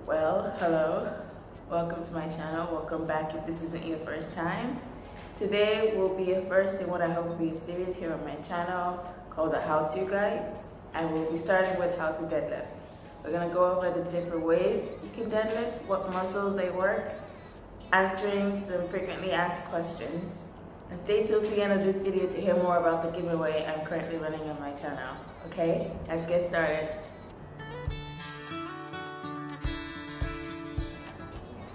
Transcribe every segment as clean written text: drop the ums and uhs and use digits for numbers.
Well, hello, welcome to my channel. Welcome back if this isn't your first time. Today will be a first in what I hope will be a series here on my channel called the how-to guides, and we'll be starting with how to deadlift. We're going to go over the different ways you can deadlift, what muscles they work, answering some frequently asked questions. And stay till the end of this video to hear more about the giveaway I'm currently running on my channel. Okay, let's get started.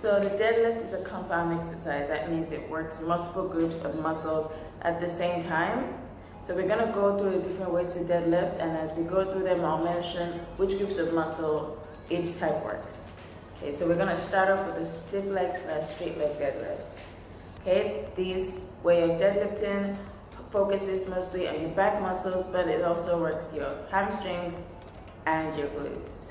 So the deadlift is a compound exercise. That means it works multiple groups of muscles at the same time. So we're gonna go through the different ways to deadlift, and as we go through them, I'll mention which groups of muscle each type works. Okay, so we're gonna start off with a stiff leg / straight leg deadlift. Okay, this way of deadlifting focuses mostly on your back muscles, but it also works your hamstrings and your glutes.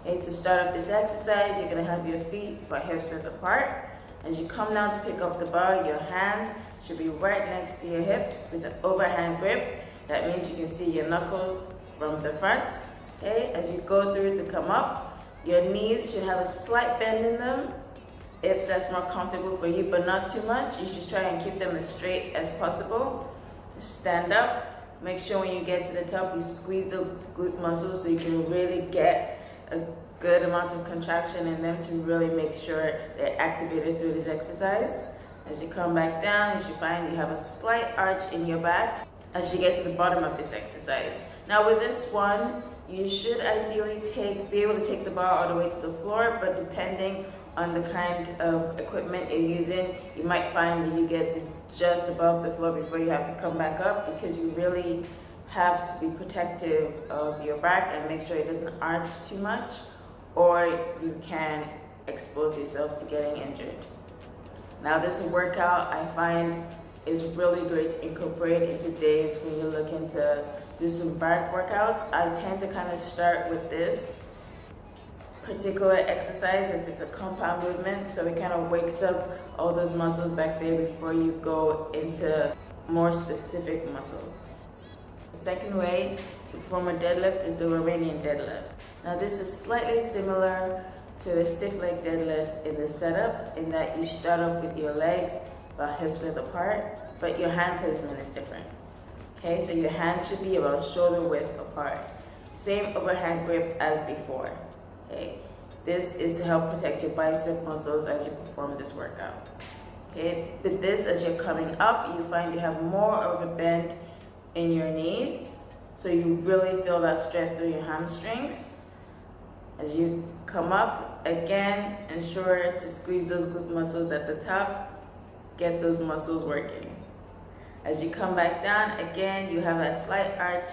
Okay, to start off this exercise, you're going to have your feet about hips width apart. As you come down to pick up the bar, your hands should be right next to your hips with an overhand grip. That means you can see your knuckles from the front. Okay, as you go through to come up, your knees should have a slight bend in them if that's more comfortable for you, but not too much. You should try and keep them as straight as possible. Just stand up. Make sure when you get to the top, you squeeze those glute muscles so you can really get a good amount of contraction in them to really make sure they're activated through this exercise. As you come back down, you should find you have a slight arch in your back as you get to the bottom of this exercise. Now with this one, you should ideally be able to take the bar all the way to the floor, but depending on the kind of equipment you're using, you might find that you get to just above the floor before you have to come back up, because you really have to be protective of your back and make sure it doesn't arch too much, or you can expose yourself to getting injured. Now this workout I find is really great to incorporate into days when you're looking to do some back workouts. I tend to kind of start with this particular exercise as it's a compound movement, so it kind of wakes up all those muscles back there before you go into more specific muscles. The second way to perform a deadlift is the Romanian deadlift. Now this is slightly similar to the stiff leg deadlift in the setup, in that you start off with your legs about hips width apart, but your hand placement is different. Okay, so your hands should be about shoulder width apart. Same overhand grip as before. Okay, this is to help protect your bicep muscles as you perform this workout. Okay, with this, as you're coming up, you find you have more of a bend in your knees, so you really feel that stretch through your hamstrings. As you come up, again, ensure to squeeze those glute muscles at the top, get those muscles working. As you come back down, again, you have that slight arch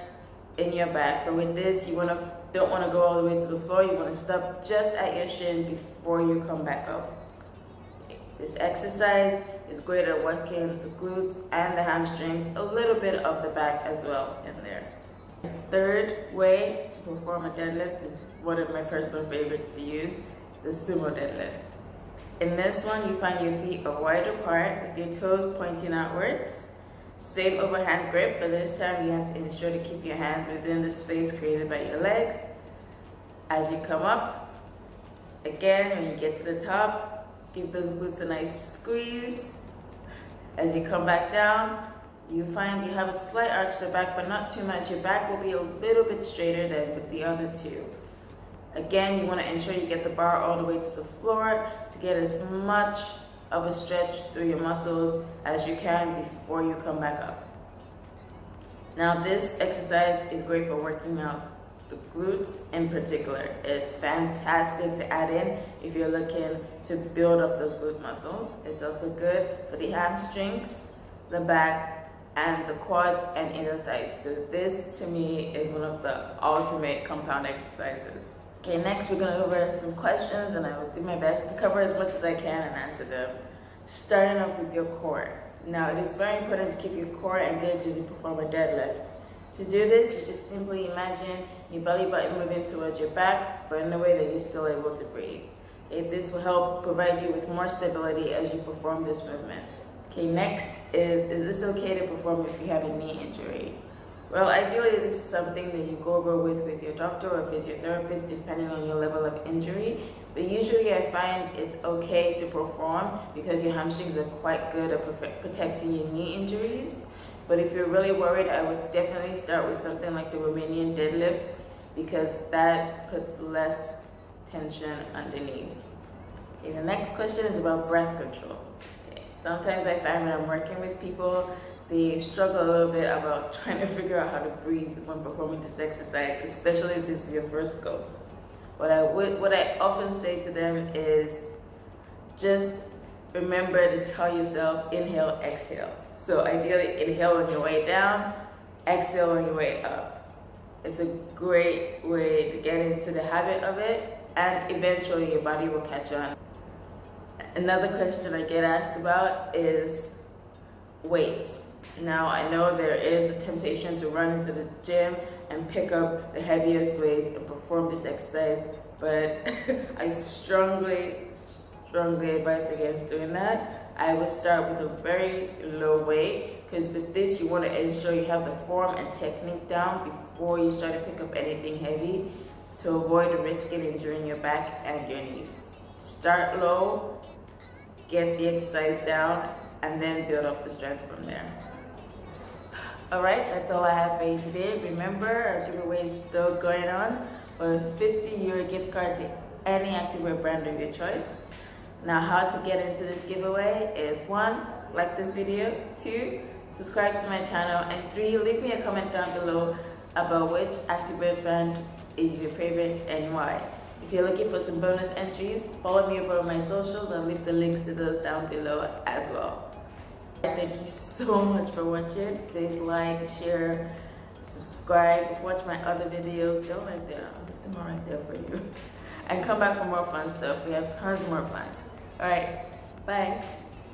in your back, but with this, you don't want to go all the way to the floor. You want to stop just at your shin before you come back up. This exercise is great at working the glutes and the hamstrings, a little bit of the back as well in there. The third way to perform a deadlift is one of my personal favorites to use, the Sumo Deadlift. In this one, you find your feet are wide apart with your toes pointing outwards. Same overhand grip, but this time you have to ensure to keep your hands within the space created by your legs. As you come up, again, when you get to the top, give those glutes a nice squeeze. As you come back down, you find you have a slight arch to the back, but not too much. Your back will be a little bit straighter than with the other two. Again, you want to ensure you get the bar all the way to the floor to get as much of a stretch through your muscles as you can before you come back up. Now this exercise is great for working out the glutes in particular. It's fantastic to add in if you're looking to build up those glute muscles. It's also good for the hamstrings, the back, and the quads and inner thighs. So this to me is one of the ultimate compound exercises. Okay, next we're going to go over some questions, and I will do my best to cover as much as I can and answer them. Starting off with your core. Now it is very important to keep your core engaged as you perform a deadlift. To do this, you just simply imagine your belly button moving towards your back, but in a way that you're still able to breathe. Okay, this will help provide you with more stability as you perform this movement. Okay, next is this okay to perform if you have a knee injury? Well, ideally, this is something that you go over with your doctor or physiotherapist, depending on your level of injury. But usually I find it's okay to perform because your hamstrings are quite good at protecting your knee injuries. But if you're really worried, I would definitely start with something like the Romanian Deadlift because that puts less tension on the knees. Okay, the next question is about breath control. Okay, sometimes I find when I'm working with people, they struggle a little bit about trying to figure out how to breathe when performing this exercise, especially if this is your first go. What I often say to them is just remember to tell yourself inhale, exhale. So ideally inhale on your way down, exhale on your way up. It's a great way to get into the habit of it, and eventually your body will catch on. Another question I get asked about is weights. Now I know there is a temptation to run into the gym and pick up the heaviest weight and perform this exercise, but I strongly advise against doing that. I would start with a very low weight because with this you want to ensure you have the form and technique down before you start to pick up anything heavy to avoid risking injuring your back and your knees. Start low, get the exercise down, and then build up the strength from there. Alright, that's all I have for you today. Remember, our giveaway is still going on for a €50 gift card to any activewear brand of your choice. Now, how to get into this giveaway is 1, like this video, 2, subscribe to my channel, and 3, leave me a comment down below about which activewear brand is your favorite and why. If you're looking for some bonus entries, follow me over on my socials. I'll leave the links to those down below as well. Thank you so much for watching. Please like, share, subscribe, watch my other videos. They're right there. I'll put them all right there for you. And come back for more fun stuff. We have tons more fun. Alright, bye.